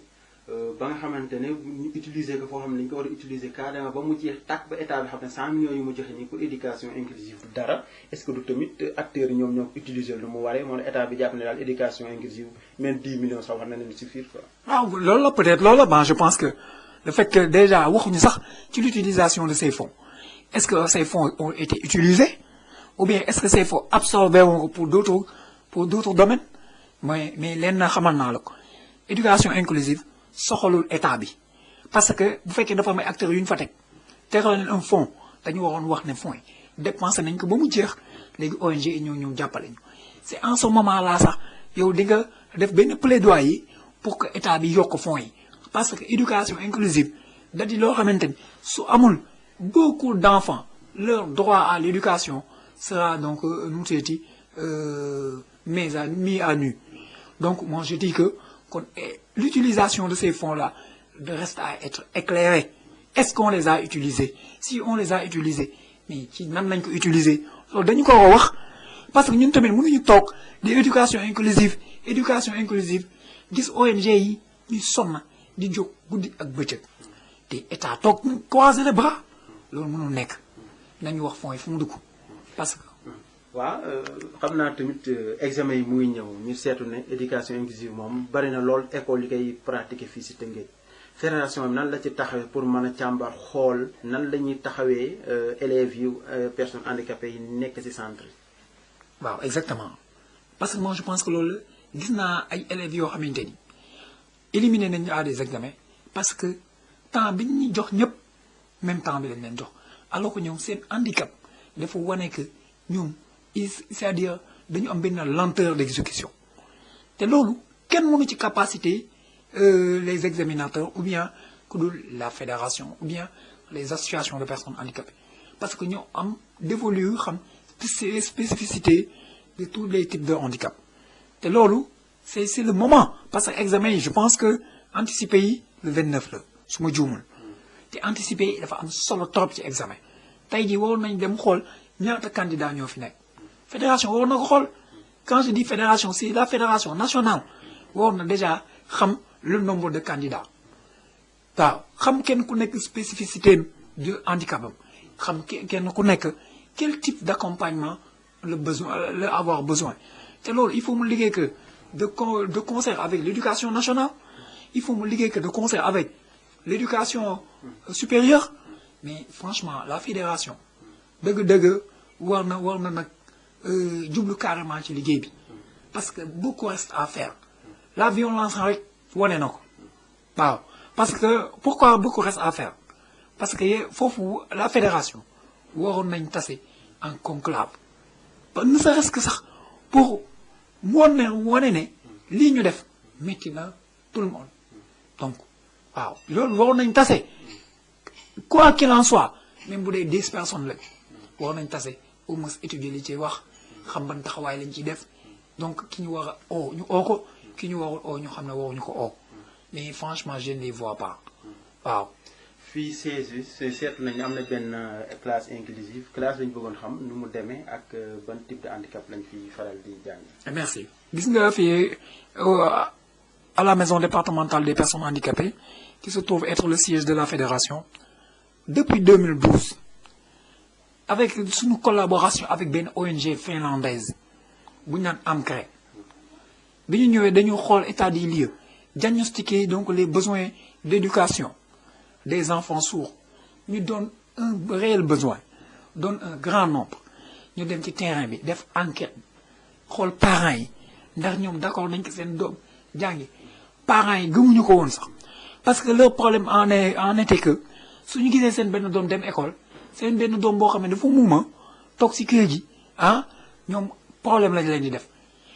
ba nga xamante ne ñu utiliser ko foo xam ne dañu ko war a utiliser carrément ba mu jeex tàkk ba état bi xam ne 100 millions yu mu joxe nii pour éducation inclusive du dara est-ce que du tamit acteurs yi ñoom ñoo ko utiliser lu mu waree moo ne état bi jàpp ne daal éducation inclusive même 10 millions sax war na leen suffire quoi. waaw loolu la peut-être loolu la je pense que le fait que déjà waxuñu sax ci l'utilisation de ces fonds est-ce que ces fonds ont été utilisés ou bien est-ce que ces fonds absorbés woon ko pour d'autres domaines mais leen na xamal naa la ko éducation inclusive soxalul état bi parce que bu fekkee dafa am ay acteurs yu ñu fa teg tegal leen un fonds dañu waroon wax ne fonds yi dépensé nañ ko ba mu jeex léegi ONG yi ñoo ñëw jàppale ñu c'est en ce moment là sax yow di nga def benn plaidoyer pour que état bi yokk fonds yi parce que éducation inclusive da di loo xamante ni su amul beaucoup d'enfants leur droit à l'éducation sera donc nu mu tuddati mis à nu donc moi je dis que l'utilisation de ces fonds-là reste à être éclairée. Est-ce qu'on les a utilisés? Si on les a utilisés, mais ci nan lañ ko utiliser loolu dañu ko wax parce que ñun tamit mënuñu toog di éducation inclusive gis ONG yi ñuy sonn di jóg guddi ak bëccëg te état toog croiser les bras loolu mënul nekk nañu wax fonds yi fu mu dugg parce que. waaw xam naa tamit examen yi mu ngi ñëw ñu seetu ne éducation inclusive moom bari na lool école yi koy pratiquer fii si Tëngéej fédération bi nan la ci taxawee pour mën a càmbar xool nan la ñuy taxawee élèves yu personnes handicapées yi nekk ci centre yi. waaw exactement parce que moi je pense que loolu gis naa ay élèves yoo xamante ni éliminer nañu à des examens parce que temps bi ñu jox ñëpp même temps bi lañ leen jox alors que ñoom seen handicap dafa wane que ñoom. C'est-à-dire dañu am benn lenteur d'exécution te loolu kenn mënu ci capacité les examinateurs ou bien ku dul la fédération ou bien les associations de personnes handicapées parce que ñoo am dévolu xam spécificité de tous les types de handicap te loolu c'est le moment parce que examen yi je pense que anticiper yi le 29 la su ma juumul te anticiper yi dafa am solo trop ci examen tey jii waroon nañ dem xool ñaata candidat ñoo fi nekk fédération waroon na ko xool quand je dis fédération c'est la fédération nationale waroon na déjà xam le nombre de candidats waaw xam kenn ku nekk spécificité de handicap am xam kenn ku nekk quel type d'accompagnement le avoir besoin te loolu il faut mu liggéey que de concert avec l'éducation nationale il faut mu liggéey que de concert avec l'éducation supérieure mais franchement la fédération dëgg-dëgg war na nag jublu carrément ci liggéey bi parce que beaucoup reste à faire la violence rek wane na ko waaw parce que pourquoi beaucoup reste à faire parce que foofu la fédération waroon nañ tase en conclave ba ne serait-ce que sax pour wane ne lii ñu def métti na tout le monde donc waaw loolu waroon nañ tase quoi qu'il en soit même bu dee 10 personnes la waroon nañ tase au moins étudier li ci wax xam ban taxawaay lañ ciy def donc ki ñu war a oo ñu oo ko ki ñu warul oo ñu xam ne waruñu ko oo mais franchement je ne les vois pas waaw. fii CESU seetlu nañu am na benn classe inclusive classe lañu bëggoon xam nu mu demee ak ban type de handicap lañ fi faral di jàng. merci gis nga fii à la maison départementale des personnes handicapées qui se trouve être le siège de la fédération depuis 2012. avec suñu collaboration avec benn ONG finlandaise bu ñu naan AMCRE bi ñu ñëwee dañu xool état des lieux diagnostiquer donc les besoins d'éducation des enfants sourds ñu doon un réel besoin doon un grand nombre ñu dem ci terrain bi def enquête xool parents yi ndax ñoom d'accord nañ ko seen doom jàngi parents yi gëmuñu ko woon sax parce que leur problème en était que suñu gisee seen benn doom dem école seen benn doom boo xam ne dafa muuma toog ci kër gi ñoom problème lañ leen di def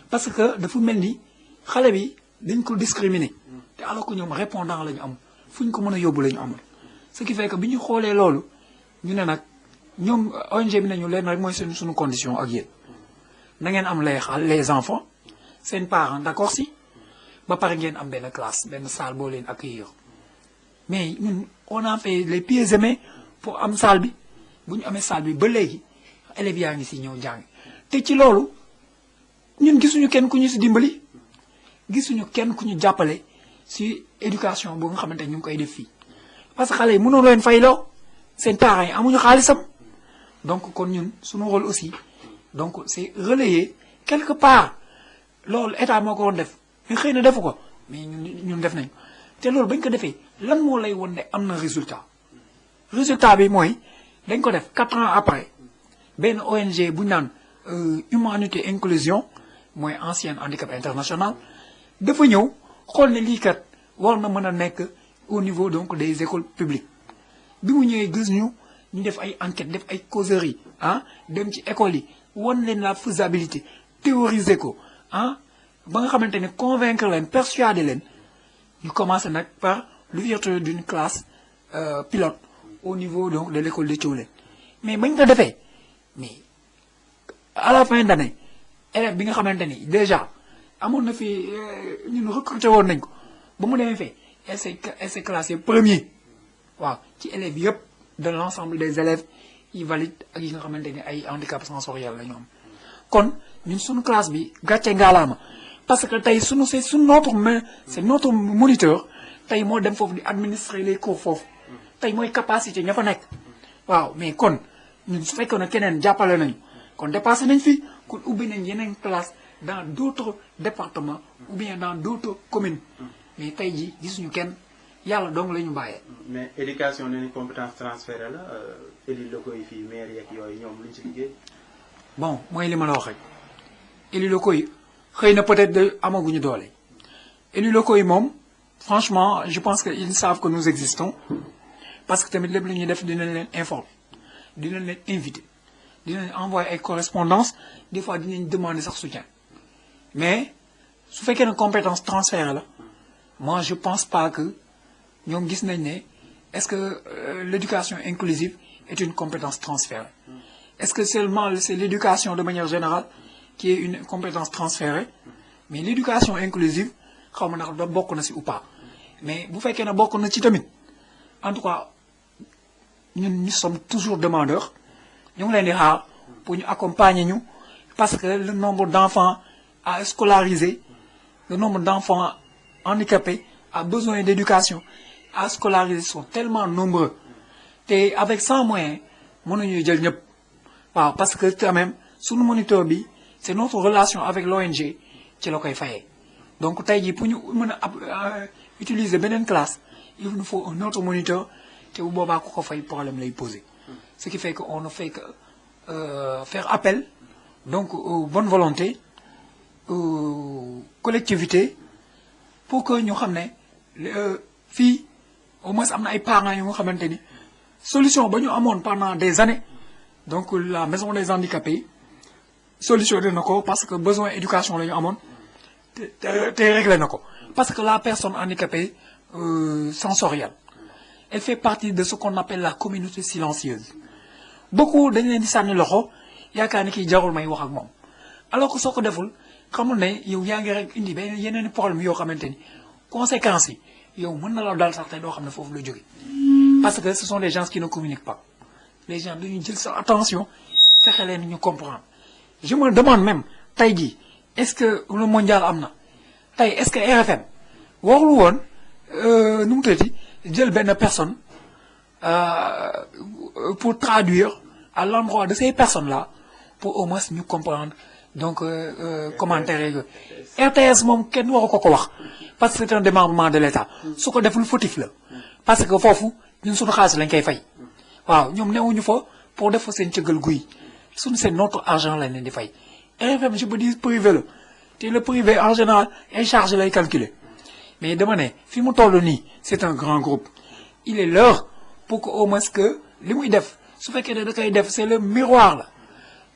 parce que dafa mel ni xale bi dañ ko discriminer te alors que ñoom répondant la ñu am fu ñu ko mën a yóbbu la ñu amul ce qui fait que bi ñu xoolee loolu ñu ne nag ñoom ONG bi nañu leen rek mooy suñu condition ak yéen na ngeen am les enfants seen parents d'accord si ba pare ngeen am benn classe benn salle boo leen accueillir mais ñun on a fait les pieds et mains pour am salle bi bu ñu amee salle bi ba léegi élèves yaa ngi si ñëw jàng te ci loolu ñun gisuñu kenn ku ñu si dimbali gisuñu kenn ku ñu jàppale si éducation boo nga xamante ñu ngi koy def fii parce que xale yi mënoo leen fayloo seen parents yi amuñu xaalisam donc kon ñun suñu rôle aussi donc c'est relayer quelque part loolu état moo ko woon def mais xëy na defu ko mais ñun def nañ te loolu bañ ko defee lan moo lay won ne am na résultat bi mooy dañ ko def 4 ans après benn ONG bu ñu naan Humanité Inclusion mooy ancienne handicap international dafa ñëw xool ne lii kat war na mën a nekk au niveau donc des écoles publiques bi mu ñëwee gis ñu def ay enquêtes def ay causeries dem ci écoles yi wan leen la faisabilité théoriser ko ba nga xamante ne convaincre leen persuader leen ñu commencé nag par l'ouverture d'une classe pilote au niveau donc de l'école de Thiawlène mais bañ ko defee mais à la fin d'année élève bi nga xamante ni déjà amoon na fi ñun recruté woon nañ ko ba mu demee fee elle s'est classée premier waaw ci élèves yëpp de l'ensemble des élèves yi valide ak yi nga xamante ni ay handicap sensoriel la ñu am kon ñun suñu classe bi gàcce ngaalaama parce que tey c'est notre moniteur tey moo dem foofu di administrer les cours foofu tey mooy capacité ña fa nekk waaw mais kon ñun su fekkoon ne keneen jàppale nañu kon dépassé nañ fi kon ubbi nañ yeneen classe dans d'autres départements ou bien dans d'autres communes mais tey jii gisuñu kenn yàlla dong la ñu bàyyee. mais éducation nee nañ compétence transférée la élus locaux yi fii maire yeeg yooyu ñoom luñ ci liggéey. bon mooy li ma la wax rek élus locaux yi xëy na peut-être de amaguñu doole élus locaux yi moom franchement je pense que ils savent que nous existons parce que tamit lépp lu ñuy def dinañ leen informer dinañ leen inviter dinañ envoyer ay correspondance des fois dinañ demander sax soutien mais su fekkee ne compétence transférée la moi je pense pas que ñoom gis nañ ne est-ce que l'éducation inclusive est une compétence transférée est-ce que seulement c'est l'éducation de manière générale qui est une compétence transférée mais l'éducation inclusive xaw ma ndax da bokk na ci ou pas mais bu fekkee ne bokk na ci tamit en tout cas ñun ñu sommes toujours demandeurs ñu ngi leen di xaar pour ñu accompagner ñu parce que le nombre d'enfants à scolariser le nombre d'enfants handicapés à besoin d'éducation à scolariser sont tellement nombreux te avec 100 moyens mënuñu jël ñëpp waaw parce que quand même suñu moniteur bi c'est notre relation avec l'ONG ci la koy fayee donc tey jii pour ñu mën a utiliser beneen classe il nous faut un autre moniteur te bu boobaa ku ko fay problème lay poser ce qui fait que on ne fait que faire appel donc aux bonnes volontés aux collectivités pour que ñu xam ne fii au moins am na ay parents yu nga xamante ni solution ba ñu amoon pendant des années donc la maison des handicapés solutionné na ko parce que besoin éducation la ñu amoon te réglé na ko parce que la personne handicapée sensorielle elle fait partie de ce qu'on appelle la communauté silencieuse beaucoup dañ leen di sànni loxo yaakaar ni kii jarul may wax ak moom alors que soo ko deful xamul ne yow yaa ngi rek indi benn yeneen problème yoo xamante ni conséquences yi yow mën na la dal sax te doo xam ne foofu la jóge parce que ce sont des gens qui ne communiquent pas les gens dañuy jël sa attention fexe leen ñu comprendre je me demande même tey jii est-ce que le mondial am na tey est-ce que RFM warul woon nu mu tuddati jël benn personne pour traduire à l'endroit de ces personnes-là pour au moins ñu comprendre donc commentaires yooyu RTS moom kenn waru ko wax parce que c'est un démembrement de l'État su ko deful fautif la parce que foofu ñun suñu xaalis lañ koy fay waaw ñoom newuñu fa pour def fa seen cëggal guy suñu c'est notre argent lañ leen di fay RFM je peux dire privé la te le privé en général ay charge lay calculer mais dama ne fi mu toll nii c'est un grand groupe il est l'heure pour que au moins que li muy def su fekkee ne da koy def c'est le miroir là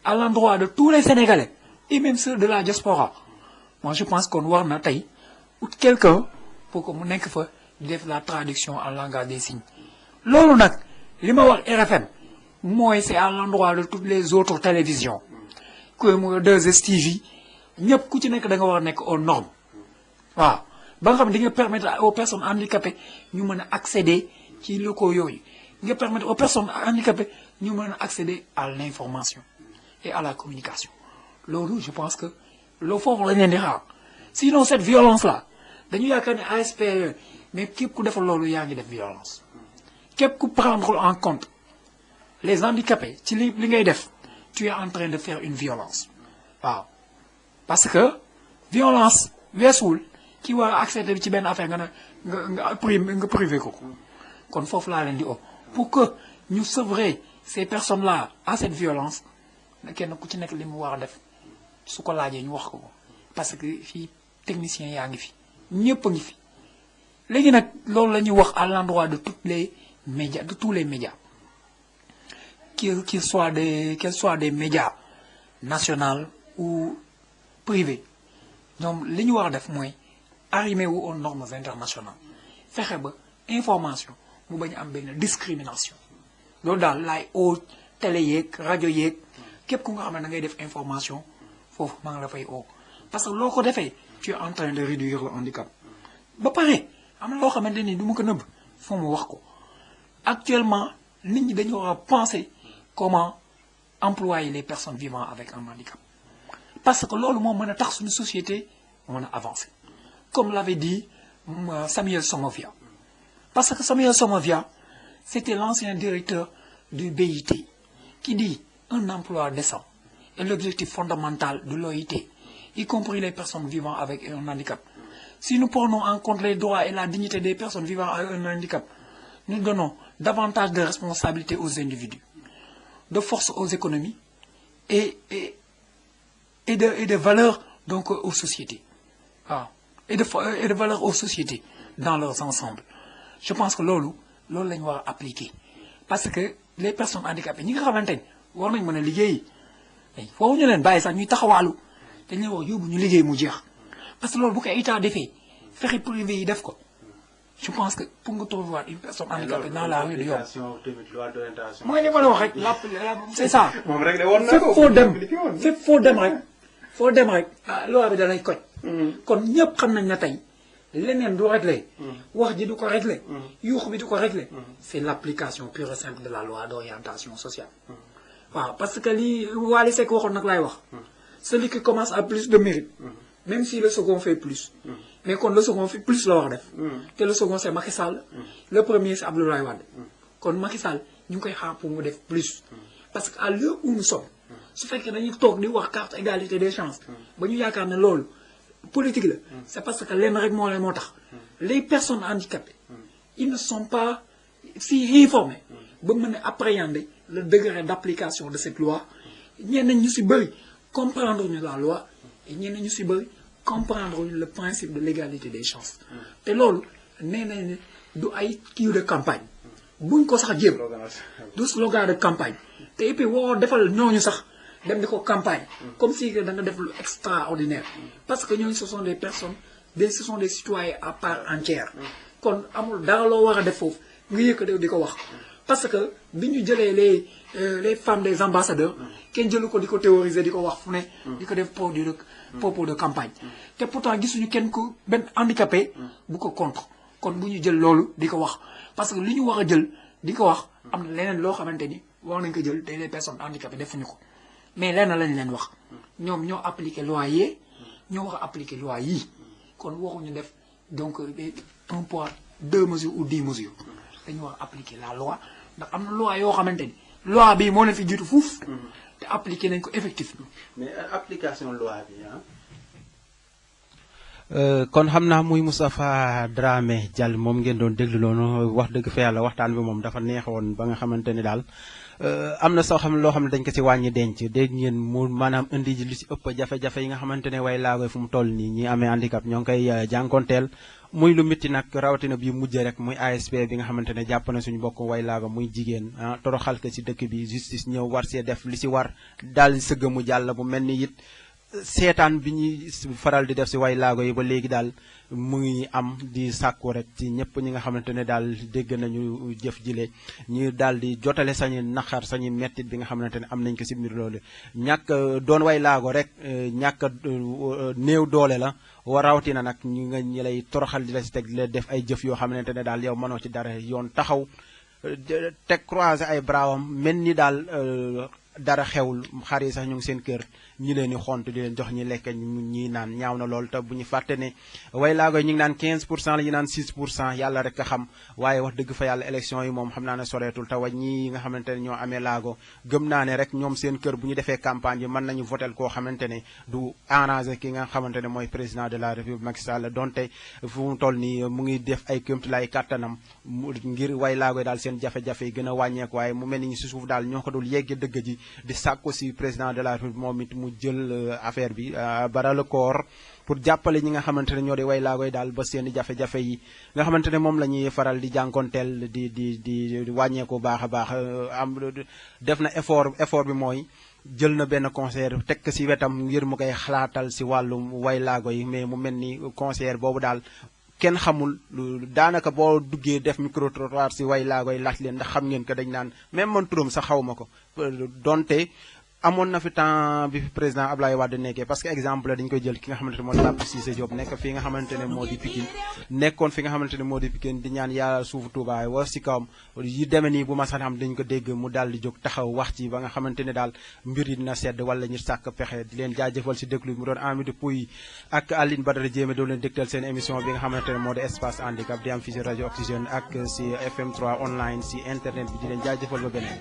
à l'endroit de tous les Sénégalais et même ceux de la diaspora moi je pense qu'on war na tey ut quelqu'un pour que mu nekk fa di def la traduction en langage des signes loolu nag li ma wax RFM mooy c'est à l'endroit de toutes les autres télévisions que mu 2STV ñëpp ku ci nekk da nga war a nekk aux normes waaw ba nga xam ne di nga permettre aux personnes handicapées ñu mën a accéder ci locaux yooyu nga permettre aux personnes handicapées ñu mën a accéder à l'information et à la communication. Loolu je pense que loo foofu lañ leen di xaar sinon cette violence là dañu yaakaar ne ASP mais képp ku defal loolu yaa ngi def violence képp ku prendre en compte les handicapés ci li ngay def tu es en train de faire une violence waaw parce que violence weesuwul ki war a accéder ci benn affaire nga privé ko kon foofu laa leen di pour que ñu sevrer ces personnes là à cette violence na kenn ku ci nekk li mu war a def su ko laajee ñu wax ko parce que fii technicien yaa ngi fi ñëpp a ngi fi léegi nag loolu la ñuy wax à l'endroit de toutes les médias de tous les médias qu'ils soient des médias nationaux ou privés ñoom li ñu war a def mooy arrimer wu aux normes internationales fexe ba information mu bañ a am benn discrimination loolu daal laay au télé yeeg rajo yeeg képp ku nga xam ne da ngay def information foofu maa ngi la fay parce que loo ko defee tu es en train de réduire le handicap ba pare am na loo xamante ni du ma ko nëbb foo mu wax ko actuellement nit ñi dañu war a penser comment employer les personnes vivant avec un handicap parce que loolu moo mën a tax suñu société mën a avancer comme l'avait dit Samuel Somovia parce que Samuel Somovia c'était l'ancien directeur du BIT qui dit un emploi décent est l'objectif fondamental de l'OIT, y compris les personnes vivant avec un handicap. Si nous prenons en compte les droits et la dignité des personnes vivant avec un handicap, nous donnons davantage de responsabilités aux individus, de force aux économies et de valeur donc aux sociétés. Et de valeur aux sociétés dans leurs ensembles. Je pense que loolu lañ war a appliquer parce que les personnes handicapées ñi nga xamante ni war nañ mën a liggéey foofu ñu leen bàyyi sax ñuy taxawaalu dañ leen wax yóbbu ñu liggéey mu jeex parce que loolu bu ko état defee fexe privé yi def ko je pense que pour nga trouver une personne handicapée dans la rue du yomb mooy li ma la wax rek c'est ça fépp foo dem rek loi bi da lay koj kon ñëpp xam nañ na tey leneen du réglé wax ji du ko réglé yuux bi du ko réglé c'est l'application pure et simple de la loi d'orientation sociale waaw parce que lii Wally Seck waxoon nag laay wax celui qui commence à plus de mérite même si le second fait plus mais kon le second fait plus la war a def te le second c'est Macky Sall le premier c'est Abdoulaye Wade kon Macky Sall ñu ngi koy xaar pour mu def plus parce que à l'heure où nous sommes su fekkee dañuy toog di wax carte égalité des chances ba ñu yaakaar ne loolu politique la c'est parce que lenn rek moo tax les personnes handicapées ils ne sont pas si informés ba mën a appréhender le degré d'application de cette loi ñenn ñu si bëri comprendre ñu la loi et ñenn ñu si bëri comprendre le principe de l'égalité des chances te loolu nee nañ du ay kii de campagne buñ ko sax jéem du slogan de campagne te et puis woo defal ñooñu sax dem di ko campagne comme si que da nga def lu extraordinaire parce que ñooñu ce sont des personnes ce sont des citoyens à part entière kon amul dara loo war a def foofu nga yëkkati di ko wax parce que bi ñu jëlee les femmes des ambassadeurs kenn jëlu ko di ko théoriser di ko wax fu ne di ko def propos de campagne te pourtant gisuñu kenn ku benn handicapé bu ko contre kon bu ñu jël loolu di ko wax parce que li ñu war a jël di ko wax am na leneen loo xamante ni war nañ ko jël te les personnes handicapées defuñu ko mais lenn lañ leen wax ñoom ñoo appliqué loi yi ñoo war a appliqué loi yii kon waxuñu def donc un poids 2 mesures ou 10 mesures dañu war a appliquer la loi ndax am na loi yoo xamante ni loi bii moo leen fi jiitu fuuf te appliqué nañ ko effectivement. mais application loi bi kon xam naa muy Moustapha Dramé Diall moom ngeen doon déglu loonu wax dëgg fa yàlla waxtaan bi moom dafa neexoon ba nga xamante ni daal am na soo xam loo xam ne dañ ko ci wàññi denc dégg ngeen mu maanaam indi lu ci ëpp jafe-jafe yi nga xamante ne way laagoy fu mu toll nii ñi amee handicap ñoo ngi koy jànkonteel muy lu métti nag rawatina bi mujj rek muy ASP bi nga xamante ne jàpp na suñu bokk way laago muy jigéen toroxal ko ci dëkk bi justice ñëw war see def li ci war daal sëgg mu jàll bu mel ni it seetaan bi ñuy faral di def ci way laago yi ba léegi daal mu ngi am di sàkku rek ci ñëpp ñi nga xamante ne daal dégg nañu jëf jile ñu daal di jotale sañu naqar sañu mettit bi nga xamante ne am nañ ko ci mbir loolu ñàkk doon way laago rek ñàkk néew doole la rawatina nag ñi lay toroxal di la ci teg di la def ay jëf yoo xamante ne daal yow mënoo ci dara yoon taxaw teg croiser ay brawam mel ni daal dara xewul xar yi sax ñu ngi seen kër ñi leen di xont di leen jox ñi lekk ñi naan ñaaw na lool te bu ñu fàtte ne way laago yi ñu ngi naan 15% la ñu naan 6% yàlla rek a xam waaye wax dëgg fa yàlla élection yi moom xam naa ne soreetul te wañ ñi nga xamante ne ñoo amee laago gëm naa ne rek ñoom seen kër bu ñu defee campagne bi mën nañu votel koo xamante ne du arrangé ki nga xamante ne mooy président de la république Macky Sall donte fu mu toll nii mu ngi def ay kéemtulaay kàttanam ngir way laago yi daal seen jafe-jafe yi gën a wàññeeku waaye mu mel ni si suuf daal ñoo ko dul yegge dëgg ji di sàkku si président de la république moom it mu jël affaire bi bara le corps pour jàppale ñi nga xamante ne ñoo di way laago yi daal ba seen jafe-jafe yi nga xamante ne moom la ñuy faral di jànkonteel di wàññeeku baax a baax am def na effort bi mooy jël na benn conseiller teg si wetam ngir mu koy xalaatal si wàllum way laago yi mais mu mel ni conseiller boobu daal kenn xamul daanaka boo duggee def micro trottoir si way laago yi laaj leen ndax xam ngeen ko dañ naan même man turam sax xaw ma ko donte amoon na fi temps bi fi président Ablaye Wade nekkee parce que exemple dañ koy jël ki nga xamante ne moo di Pape Cissé Diop nekk fi nga xamante ne moo di Pikine nekkoon fi nga xamante ne moo di Pikine di ñaan yàlla suufu Touba wa si kawam yi demee nii bu ma sax xam dañ ko dégg mu daal di jóg taxaw wax ci ba nga xamante ne daal mbir yi dina sedd wala ñu sàkk pexe di leen jaajëfal si déglu mu doon Amidou Pouy ak Aline Badara Diémé doo leen dégtal seen émission bi nga xamante ne moo di espace handicap di am fii si rajo Oxygène ak si FM 3 online si internet bi di leen jaajëfal ba beneen.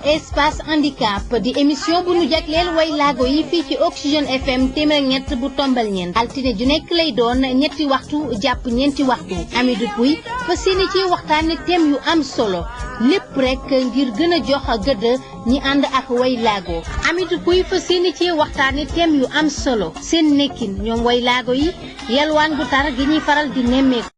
espace handicap di émission bu nu jagleel way laago yi fii ci Oxygène FM téeméer ñett bu tombal ñeent altine ju nekk lay doon ñetti waxtu jàpp ñeenti waxtu Amidou Pouy fa seeni ci waxtaane thème yu am solo lépp rek ngir gën a jox gëdd ñi ànd ak way laago Amidou Pouy fa seeni ci waxtaane thème yu am solo seen nekkin ñoom way laago yi yalwaan gu tar gi ñuy faral di nemmeeku